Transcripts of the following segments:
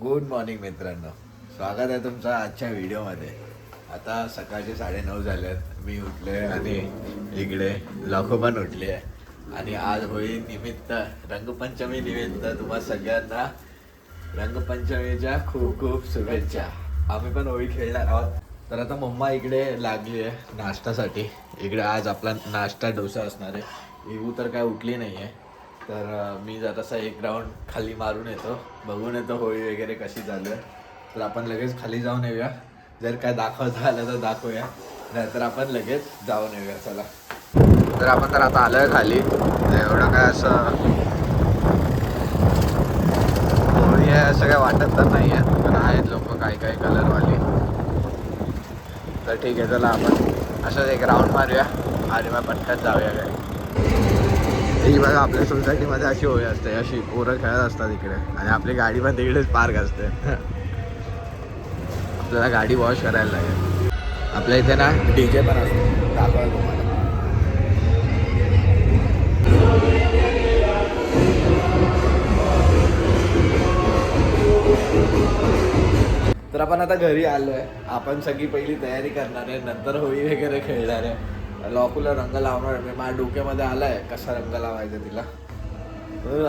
Good morning मित्रांनो, स्वागत आहे तुमचं आजच्या व्हिडिओमध्ये. आता सकाळचे 9:30 झालेत. मी उठले आणि इकडे लाखो पण उठली आहे. आणि आज होळी निमित्त, रंगपंचमी निमित्त तुम्हा सगळ्यांना रंगपंचमीच्या खूप खूप शुभेच्छा. आम्ही पण होळी खेळणार आहोत. तर आता मम्मा इकडे लागली आहे नाश्त्यासाठी. इकडे आज आपला नाश्ता डोसा असणार आहे. इवू तर काय उठली नाही आहे, तर मी जरासा एक राऊंड खाली मारून येतो, बघून येतो होळी वगैरे कशी चालू आहे. तर आपण लगेच खाली जाऊन येऊया. जर काय दाखवता आलं तर दाखवूया, नाहीतर आपण लगेच जाऊन येऊया. चला. तर आपण तर आता आलोय खाली. एवढं काय असं होळी आहे असं काय वाटत तर नाही आहे, पण आहेत लोक काही काही कलरवाली. तर ठीक आहे, चला आपण असंच एक राऊंड मारूया आणि मग पटकन जाऊया घरी. ही बघा, आपल्या सोसायटीमध्ये अशी होळी असते, अशी पोरं खेळत असतात इकडे. आणि आपली गाडी पण तिकडेच पार्क असते. आपल्याला गाडी वॉश करायला लागेल. आपल्या इथे ना DJ पण असतो, दाखवायला तुम्हाला. तर आपण आता घरी आलोय. आपण सगळी पहिली तयारी करणार आहे, नंतर होळी वगैरे खेळणार आहे. लॉकूला रंग लावणार आहे. माझ्या डोक्यामध्ये आलाय कसा रंग लावायचा तिला.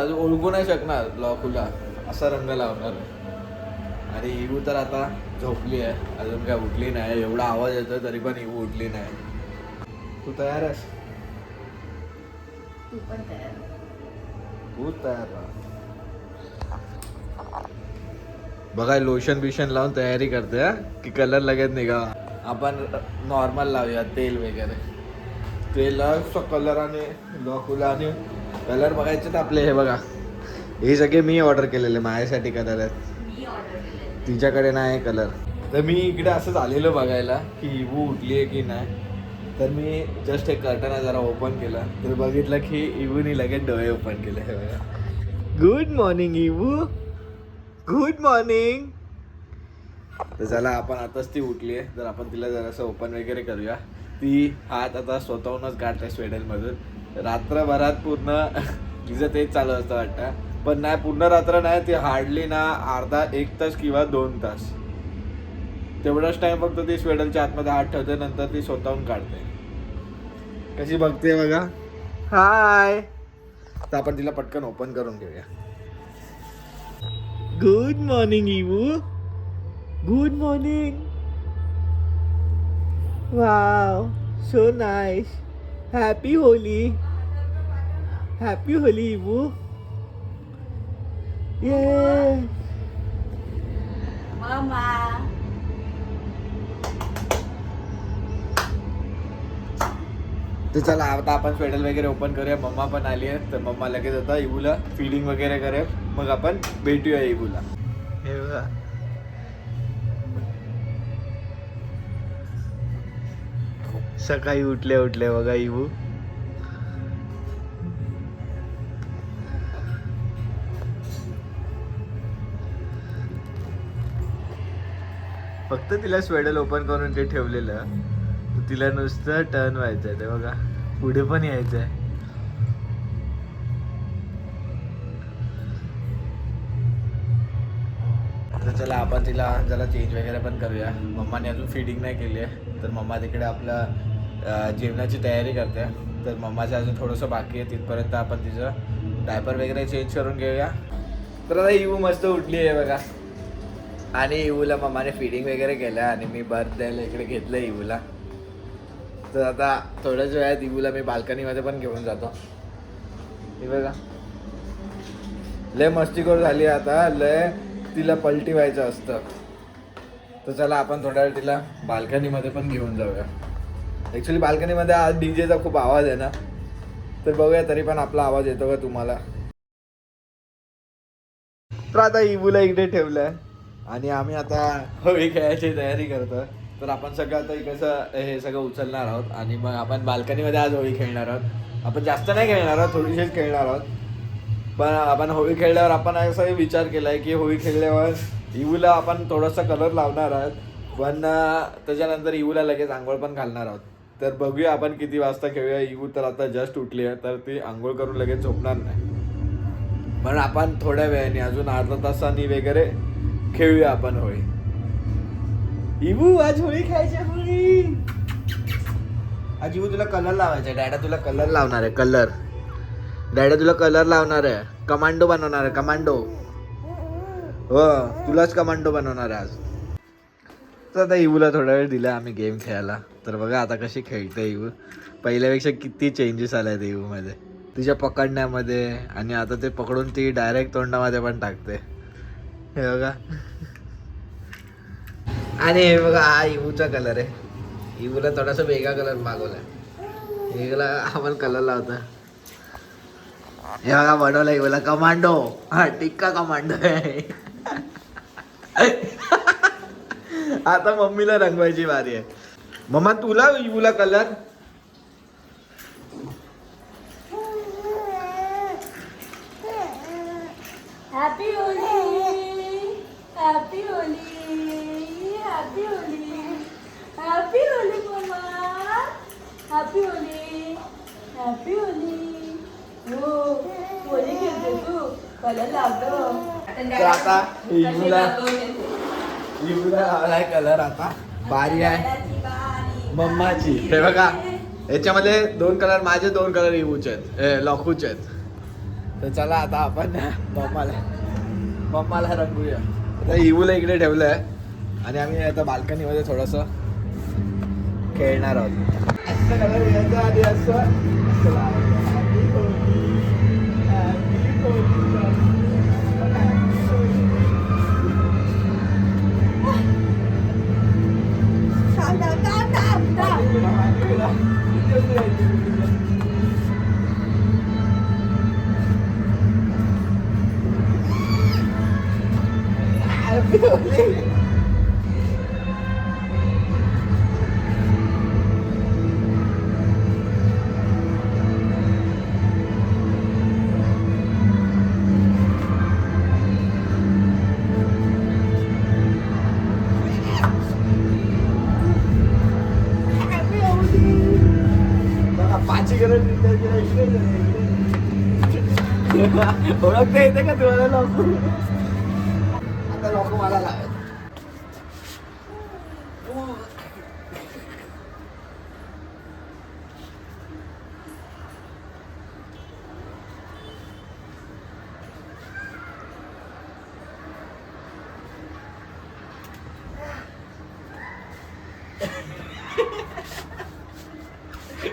अजून ओळखू नाही शकणार लॉकूला, असा रंग लावणार आहे. आणि इवू तर आता झोपली आहे, अजून काय उठली नाही. एवढा आवाज येतोय तरी पण इवू उठली नाही. तू तयार आहेस? तू पण तयार. तूच तयार राहा. बघा, लोशन बिशन लावून तयारी करते हा, की कलर लगेच निघा. आपण नॉर्मल लावूया तेल वगैरे. तेलाचा कलर आणि लॉकूला आणि कलर बघायचे तर आपले हे बघा, हे सगळे मी ऑर्डर केलेले माझ्यासाठी कलर आहेत. तिच्याकडे नाही कलर. तर मी इकडे असं झालेलं बघायला की इवू उठली आहे की नाही. तर मी जस्ट एक कर्टन जरा ओपन केलं, तर बघितलं की इवूनी लगेच डोळे ओपन केले. हे बघा. Good morning Ivu, good morning. तर चला, आपण आताच ती उठली आहे, तर आपण तिला जरासं ओपन वगैरे करूया. ती हात आता स्वतःहूनच काढते स्वेडलमधून. रात्रभरात पूर्ण तिचं तेच चालू असतं वाटतं, पण नाही, पूर्ण रात्र नाही. ती हार्डली ना अर्धा 1 तास किंवा 2 तास तेवढाच टाइम फक्त ती स्वेडलच्या आतमध्ये हात ठेवते, नंतर ती स्वतःहून काढते. कशी बघते बघा. हाय. तर आपण तिला पटकन ओपन करून घेऊया. Good morning Ivu, good morning. Wow, so nice. Happy Holi, happy Holi Ivu. ये मामा. तर चला, आता आपण स्वेडल वगैरे ओपन करूया. मम्मा पण आली आहे, तर मम्मा लगेच आता इवूला फीडिंग वगैरे करेल, मग आपण भेटूया इवूला. हे बघा, सकाळी उठल्या उठल्या बघा इवू. फक्त तिला स्वेडल ओपन करून ते ठेवलेलं, तिला नुसतं टर्न व्हायचंय. ते बघा, पुढे पण यायचंय. तर चला, आपण तिला जरा चेंज वगैरे पण करूया. मम्माने अजून फीडिंग नाही केली आहे, तर मम्मा तिकडे आपलं जेवणाची तयारी करते. तर मम्माचं अजून थोडंसं बाकी आहे, तिथपर्यंत आपण तिचं डायपर वगैरे चेंज करून घेऊया. तर आता इवू मस्त उठली आहे बघा. आणि इवूला मम्माने फीडिंग वगैरे केलं आणि मी बर्थ द्यायला इकडे घेतलं इवूला. तर आता थोड्याच वेळात इवूला मी बाल्कनीमध्ये पण घेऊन जातो. हे बघा, लय मस्तीखोर झाली आता, लय तिला पलटी व्हायचं असतं. तर चला, आपण थोड्या वेळ तिला बाल्कनीमध्ये पण घेऊन जाऊया. ॲक्च्युली बाल्कनीमध्ये आज डीजेचा खूप आवाज आहे ना, तर बघूया तरी पण आपला आवाज येतो का तुम्हाला. तर आता इवूला इकडे ठेवलंय आणि आम्ही आता होळी खेळायची तयारी करतो. तर आपण सगळं आता इकडचं हे सगळं उचलणार आहोत आणि मग आपण बाल्कनीमध्ये आज होळी खेळणार आहोत. आपण जास्त नाही खेळणार आहोत, थोडीशीच खेळणार आहोत. पण आपण होळी खेळल्यावर आपण असाही विचार केलाय की होळी खेळल्यावर इवूला आपण थोडासा कलर लावणार आहोत, पण त्याच्यानंतर इवूला लगेच आंघोळ पण घालणार आहोत. तर बघूया आपण किती वाजता खेळूया. इवू तर आता जस्ट उठली आहे, तर ती आंघोळ करून लगेच झोपणार नाही. पण आपण थोड्या वेळाने अजून अर्धा तासांनी वगैरे खेळूया आपण होळी. इवू आज होळी खेळायची होळी. आज इवू तुला कलर लावायचा. डॅडा तुला कलर लावणार आहे. कलर डॅडा तुला कलर लावणार आहे. कमांडो बनवणार आहे. कमांडो. हो तुलाच कमांडो बनवणार आहे आज. तर आता इवूला थोडा वेळ दिला आम्ही गेम खेळायला. तर बघा आता कशी खेळते इवू. पहिल्यापेक्षा किती चेंजेस आले आहेत इवूमध्ये, तिच्या पकडण्यामध्ये. आणि आता ते पकडून ती डायरेक्ट तोंडामध्ये पण टाकते. हे बघा. आणि हे बघा हा इवूचा कलर आहे. इवूला थोडासा वेगळा कलर मागवलाय. वेगळा आपण कलर लावता. हे बघा बनवला इवूला कमांडो. हा टिक्का कमांडो आहे. आता मम्मीला रंगवायची बारी आहे. मम्मा तुला इवूला colour. Happy Holi. Happy Holi. Happy Holi. Happy Holi mumma. Happy Holi. Happy Holi. हो होली खेळते तू. कलर लावतो. तर आता इवूला लावलाय कलर. आता बारी आहे मम्माची. हे बघा याच्यामध्ये 2 कलर माझे, 2 कलर इवूचे आहेत, लॉकूचे आहेत. तर चला आता आपण मम्माला रंगूया. आता इवूला इकडे ठेवलं आहे आणि आम्ही आता बाल्कनीमध्ये थोडंसं खेळणार आहोत. असं कलर घ्यायचं आणि असं ओळखता येते का तुम्हाला लोक. आता लोक मला लावायचं.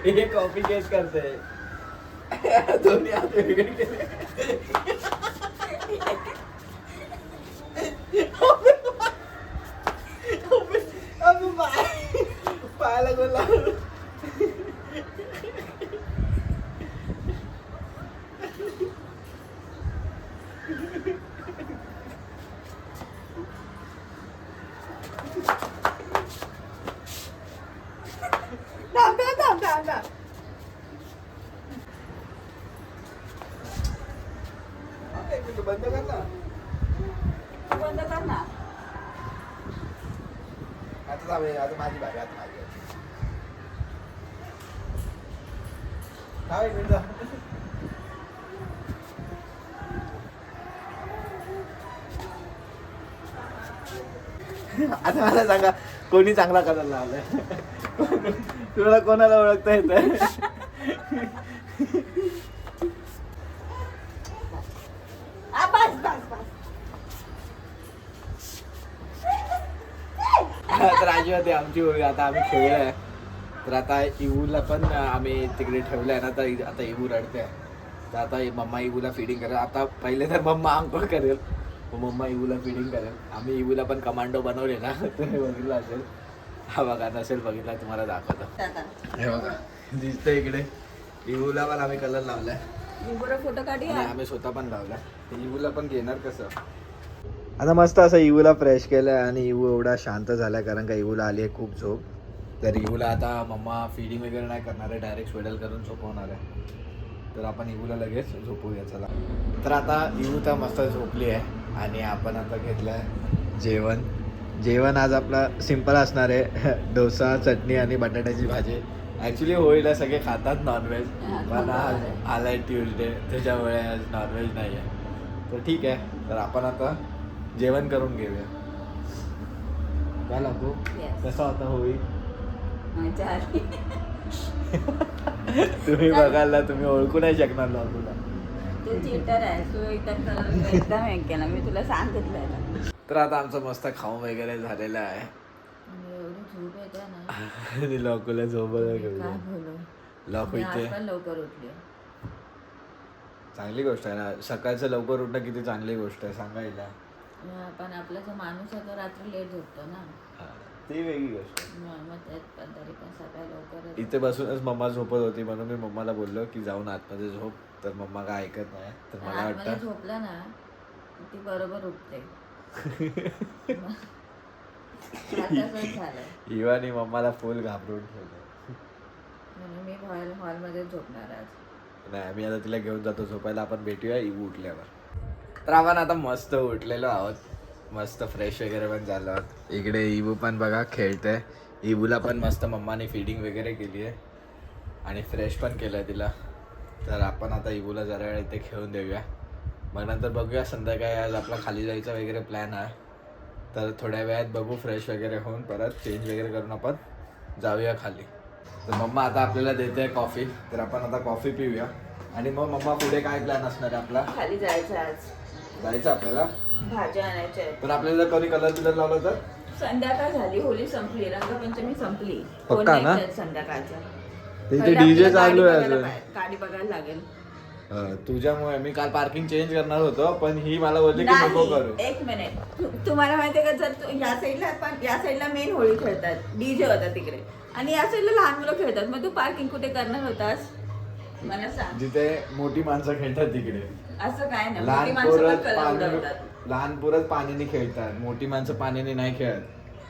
हे कॉपी केस करते. दोन्ही हात वेगळे केले. पायाला गोला. बंद कर ना. बंद कर ना. आता माझी बारी. आता माझी एक मिनिट. आता मला सांगा कोणी चांगला कलर लावलाय. तुला कोणाला ओळखता येतं. तर आजी होते आमची होळी. आता आम्ही खेळलोय. तर आता इवूला पण आम्ही तिकडे ठेवलंय ना. तर आता इवू रडते. तर आता मम्मा इवूला फिडिंग करेल. आता पहिले तर मम्मा आंघोळ करेल, मम्मा इवूला फिडिंग करेल. आम्ही इवूला पण कमांडो बनवले ना. तुम्ही बघितलं असेल. हा बघा नसेल बघितला तुम्हाला दाखवतो. हे बघा दिसतं इकडे. इवूला पण आम्ही कलर लावलाय. फोटो काढूया. आम्ही स्वतः पण लावलाय. इवूला पण घेणार कसं. आता मस्त असं इवूला फ्रेश केलं आणि इवू एवढा शांत झाला कारण का इवूला आली आहे खूप झोप. तर इवूला आता मम्मा फिडिंग वगैरे नाही करणार आहे, डायरेक्ट स्वेडल करून झोपवणार आहे. तर आपण इवूला लगेच झोपूया चला. तर आता इवू तर मस्त झोपली आहे आणि आपण आता घेतलं आहे जेवण. जेवण आज आपला सिंपल असणार आहे. डोसा, चटणी आणि बटाट्याची भाजी. ऍक्च्युली होळीला सगळे खातात नॉनव्हेज हा, पण आज खातात. आलाय ट्यूजडे त्याच्यामुळे आज नॉनव्हेज नाही आहे तर ठीक आहे तर आपण आता जेवण करून घेऊया काय लागू Yes. कसा होता होळी मजा आली. तुम्ही बघाल ना तुम्ही ओळखू नाही शकणार लागूला तू चिटर आहे तू एकदम हे केला मी तुला सांगितलं तर आता आमचं मस्त खाऊन वगैरे झालेलं आहे एवढी झोप येते ना आणि लॉकूला झोपत काय बोलू लॉकू मी आज इथे पण लवकर उठली चांगली गोष्ट आहे ना सकाळचं लवकर उठणं किती चांगली गोष्ट आहे सांगायला पण आपला जो माणूस आहे तो रात्री लेट झोपतो ना ती वेगळी गोष्ट आहे. मग त्यात पण तरी पण सकाळी लवकर इथे बसूनच मम्मा झोपत होती म्हणून मी मम्माला बोललो की जाऊन आतमध्ये झोप तर मम्मा काय ऐकत नाही तर मला आतमध्ये वाटतं झोपला ना ती बरोबर उठते आता तसंच झालंय इवानी मम्माला फुल घाबरून ठेवलं म्हणून मी हॉलमध्ये झोपणार आज नाही मी आता तिला घेऊन जातो झोपायला आपण भेटूया इवू उठल्यावर तर आपण आता मस्त उठलेलो आहोत मस्त फ्रेश वगैरे पण झालो आहोत इकडे इवू पण बघा खेळते इवूला पण मस्त मम्माने फीडिंग वगैरे केली आहे आणि फ्रेश पण केलं आहे तिला तर आपण आता इवूला जरा वेळ इथे खेळून देऊया मग नंतर बघूया संध्याकाळी आज आपला खाली जायचा वगैरे प्लॅन आहे तर थोड्या वेळात बघू फ्रेश वगैरे होऊन परत चेंज वगैरे करून आपण जाऊया खाली तर मम्मा आता आपल्याला देते आहे कॉफी तर आपण आता कॉफी पिऊया आणि मग मम्मा पुढे काय प्लॅन असणार आहे आपला खाली जायचं आज जायचं आपल्याला भाज्या आणायच्या आहेत पण आपल्याला जर कधी कलर बिलर लावलं तर संध्याकाळ झाली होळी संपली रंगपंचमी संपली पक्का कोण ना? नाही खेळत संध्याकाळच्या तिथे पहिलं डीजे आपल्याला चालू आहे गाडी अजून बघायला गाडी बघायला लागेल तुझ्यामुळे मी काल पार्किंग चेंज करणार होतो पण ही मला बोलली की नको करू नाही, एक मिनिट तुम्हाला माहितीये का जर या साईडला पण या साईडला मेन होळी खेळतात डीजे होता तिकडे आणि या साईडला लहान मुलं खेळतात मग तू पार्किंग कुठे करणार होतास मला सांग जिथे मोठी माणसं खेळतात तिकडे असं काय नाही मोठी लहान माणसं पोरं पण कलर उडवतात लहान पोरच पाण्याने खेळतात मोठी माणसं पाण्याने नाही खेळत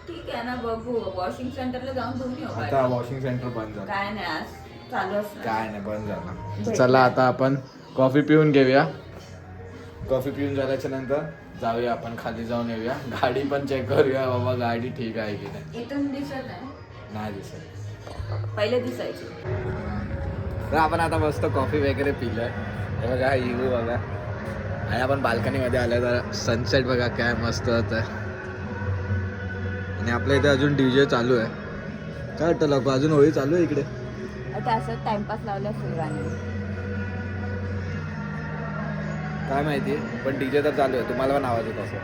ठीक आहे ना बघू वॉशिंग सेंटरला जाऊन घेऊन येऊ आता वॉशिंग सेंटर बंद झालं काय नाही आज चालू असणार काय नाही बंद झाला चला आता आपण कॉफी पिऊन घेऊया कॉफी पिऊन झाल्याच्या नंतर जाऊया आपण खाली जाऊन येऊया गाडी पण चेक करूया बाबा गाडी ठीक आहे की नाही इथून दिसत नाही नाही दिसत पहिले दिसायची तर आपण आता मस्त कॉफी वगैरे पिलं हे बघा इवू बघा आणि आपण बाल्कनीमध्ये आलं तर सनसेट बघा काय मस्त होतं आणि आपल्या इथे अजून डीजे चालू आहे काय वाटतं लोक अजून होळी चालू आहे इकडे आता असं टाइमपास लावलं फुल गाणी काय माहिती पण डीजे तर चालू आहे तुम्हाला पण आवाज येत असेल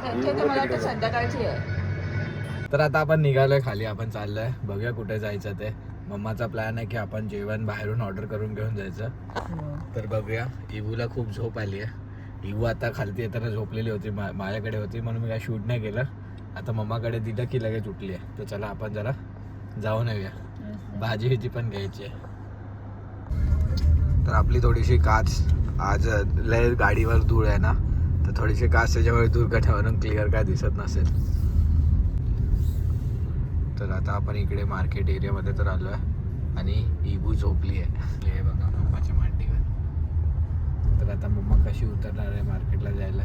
त्यांच्या तर मला वाटतं संध्याकाळची आहे तर आता आपण निघालोय खाली आपण चाललोय बघूया कुठे जायचं ते मम्माचा प्लॅन आहे की आपण जेवण बाहेरून ऑर्डर करून घेऊन जायचं तर बघूया इवूला खूप झोप आली आहे इवू आता खालती येताना झोपलेली होती माझ्याकडे होती म्हणून मी काय शूट नाही केलं आता मम्माकडे दिलं की लगेच उठली आहे तर चला आपण जरा जाऊन येऊया भाजी हिची पण घ्यायची आहे तर आपली थोडीशी काच आज लय गाडीवर धूळ आहे ना तर थोडीशी काच त्याच्यामुळे दुर्घटनेवरून क्लिअर काय दिसत नसेल तर आता आपण इकडे मार्केट एरियामध्ये तर आलो आहे आणि इबू झोपली आहे हे बघा मम्माच्या मांडीवर तर आता मम्मा कशी उतरणार आहे मार्केटला जायला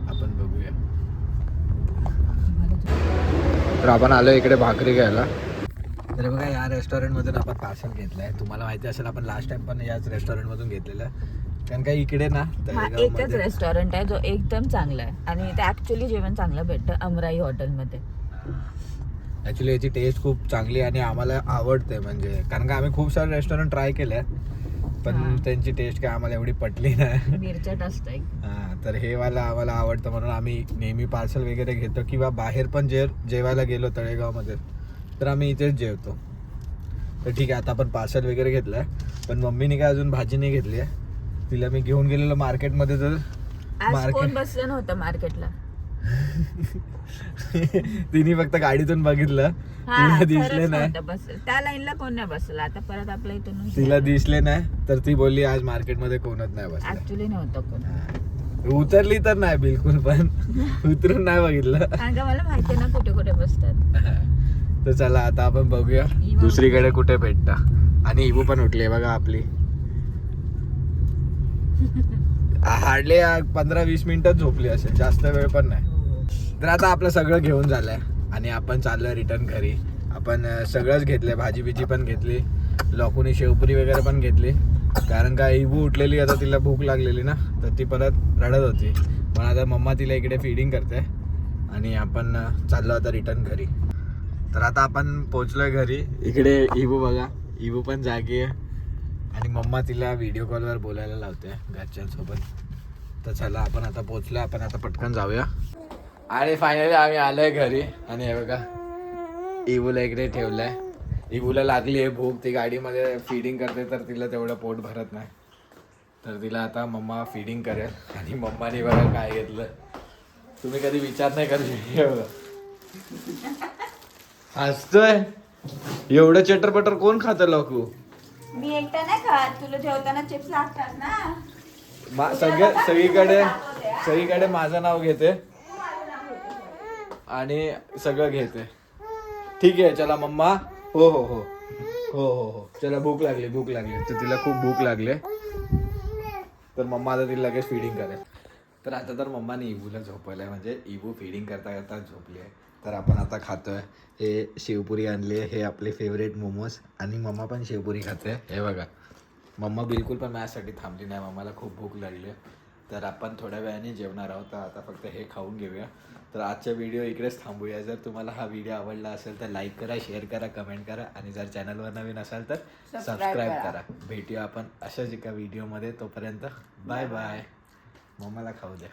आपण बघूया तर आपण आलो इकडे भाकरी घ्यायला तर बघा या रेस्टॉरंटमधून आपण पार्सल घेतलं आहे तुम्हाला माहिती असेल आपण लास्ट टाइम पण याच रेस्टॉरंटमधून घेतलेलं आहे कारण का इकडे ना हा एकच रेस्टॉरंट आहे जो एकदम चांगला आहे आणि ते ऍक्च्युली जेवण चांगलं भेटतं अमराई हॉटेलमध्ये ॲक्च्युली याची टेस्ट खूप चांगली आणि आम्हाला आवडते म्हणजे कारण का आम्ही खूप सारे रेस्टॉरंट ट्राय केले पण त्यांची टेस्ट काय आम्हाला एवढी पटली नाही मिरचट असतं हां तर हे वाला आम्हाला आवडतं म्हणून आम्ही नेहमी पार्सल वगैरे घेतो किंवा बाहेर पण जेवायला गेलो तळेगावमध्ये तर आम्ही इथेच जेवतो तर ठीक आहे आता आपण पार्सल वगैरे घेतलं आहे पण मम्मीने काय अजून भाजी नाही घेतली आहे तिला मी घेऊन गेलेलो मार्केटमध्ये तर आज कोण बसलं नव्हतं मार्केटला तिने फक्त गाडीतून बघितलं तिला दिसले नाही त्या लाईनला कोण नाही बसलं आता परत आपल्या इथून तिला दिसले नाही तर ती बोलली आज मार्केटमध्ये कोणच नाही बसलं ऍक्च्युली नव्हतं कोण उतरली तर नाही बिलकुल पण उतरून नाही बघितलं कारण का मला माहिती ना कुठे कुठे बसतात तर चला आता आपण बघूया दुसरीकडे कुठे भेटता आणि इबू पण उठली बघा आपली हार्डली 15-20 मिनिटच झोपली असेल जास्त वेळ पण नाही तर आता आपलं सगळं घेऊन झालंय आणि आपण चाललोय रिटर्न घरी आपण सगळंच घेतलंय भाजी बिजी पण घेतली लोकोनी शेवपुरी वगैरे पण घेतली, कारण का इबू उठलेली आता तिला भूक लागलेली ना, तर ती परत रडत होती. पण आता मम्मा तिला इकडे फीडिंग करते आणि आपण चाललो आता रिटर्न घरी. तर आता आपण पोहोचलोय घरी. इकडे इबू बघा, इबू पण जागी आहे आणि मम्मा तिला व्हिडिओ कॉलवर बोलायला लावते घरच्यांसोबत. तर चला आपण आता पोहोचलो, आपण आता पटकन जाऊया. आणि फायनली आम्ही आलोय घरी आणि हे बघा इबूला इकडे ठेवलंय. इबूला लागली आहे भूक, ती गाडीमध्ये फीडिंग करते तर तिला तेवढं पोट भरत नाही, तर तिला आता मम्मा फीडिंग करेल. आणि मम्माने बघा काय घेतलं, तुम्ही कधी विचार नाही करू शकत. हसतोय, एवढं चटरपटर कोण खातं लोकू? मी एकटा नाही खात, तुला जेवताना चिप्स लागतात ना. सगळीकडे माझं नाव घेते आणि सगळं घेते. ठीक आहे चला मम्मा. हो हो हो हो हो हो चला, भूक लागली तर तिला खूप भूक लागली, तर मम्मा आता तिला लगेच फिडिंग करेल. तर आता तर मम्माने इबूला झोपवलंय, म्हणजे इबू फिडिंग करता करता झोपली आहे. तर आपण आता खातोय. हे शेवपुरी आणली आहे, हे आपले फेवरेट मोमोज, आणि मम्मा पण शेवपुरी खाते. हे बघा, मम्मा बिलकुल पण माझ्यासाठी थांबली नाही, मम्माला खूप भूक लागली. तर आपण थोड्या वेळाने जेवणार आहोत, तर आता फक्त हे खाऊन घेऊया. तर आजचा व्हिडिओ इकडेच थांबूया. जर तुम्हाला हा व्हिडिओ आवडला असेल तर लाईक करा, शेअर करा, कमेंट करा, आणि जर चॅनलवर नवीन असाल तर सबस्क्राईब करा. भेटूया आपण अशाच एका व्हिडिओमध्ये. तोपर्यंत बाय बाय. मम्माला खाऊ द्या.